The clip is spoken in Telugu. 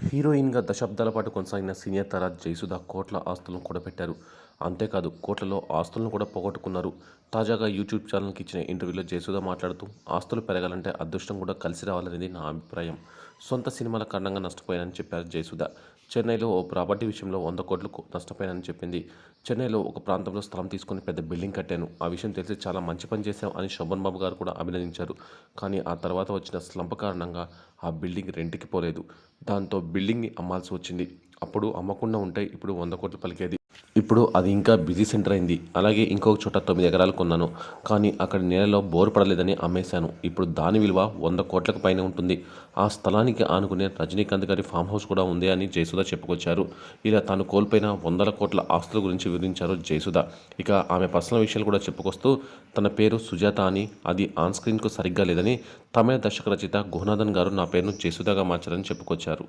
హీరోయిన్‌గా దశాబ్దాల పాటు కొనసాగిన సీనియర్ తార జయసుధ కోట్ల ఆస్తులను కూడబెట్టారు. అంతేకాదు కోట్లలో ఆస్తులను కూడా పోగొట్టుకున్నారు. తాజాగా యూట్యూబ్ ఛానల్‌కి ఇచ్చిన ఇంటర్వ్యూలో జయసుధ మాట్లాడుతూ, ఆస్తులు పెరగాలంటే అదృష్టం కూడా కలిసి రావాలనేది నా అభిప్రాయం. సొంత సినిమాల కారణంగా నష్టపోయానని చెప్పారు జయసుధ. చెన్నైలో ఓ ప్రాపర్టీ విషయంలో 100 కోట్లు నష్టపోయానని చెప్పింది. చెన్నైలో ఒక ప్రాంతంలో స్థలం తీసుకొని పెద్ద బిల్డింగ్ కట్టాను. ఆ విషయం తెలిసి చాలా మంచి పని చేశాం అని శోభన్ బాబు గారు కూడా అభినందించారు. కానీ ఆ తర్వాత వచ్చిన స్లంప్ కారణంగా ఆ బిల్డింగ్ రెంట్‌కి పోలేదు. దాంతో బిల్డింగ్‌ని అమ్మాల్సి వచ్చింది. అప్పుడు అమ్మకుండా ఉంటే ఇప్పుడు 100 కోట్లు పలికేది. ఇప్పుడు అది ఇంకా బిజీ సెంటర్ అయింది. అలాగే ఇంకొక చోట 9 ఎకరాలు కొన్నాను. కానీ అక్కడి నేలలో బోర్ పడలేదని అమ్మేశాను. ఇప్పుడు దాని విలువ 100 కోట్లకు పైనే ఉంటుంది. ఆ స్థలానికి ఆనుకునే రజనీకాంత్ గారి ఫామ్ హౌస్ కూడా ఉంది అని జయసుధ చెప్పుకొచ్చారు. ఇలా తాను కోల్పోయిన 100 కోట్ల ఆస్తుల గురించి వివరించారు జయసుధ. ఇక ఆమె పర్సనల్ విషయాలు కూడా చెప్పుకొస్తూ, తన పేరు సుజాత అని, అది ఆన్ స్క్రీన్‌కు సరిగ్గా లేదని తమిళ దర్శక రచయిత గుహనాథన్ గారు నా పేరును జయసుధగా మార్చారని చెప్పుకొచ్చారు.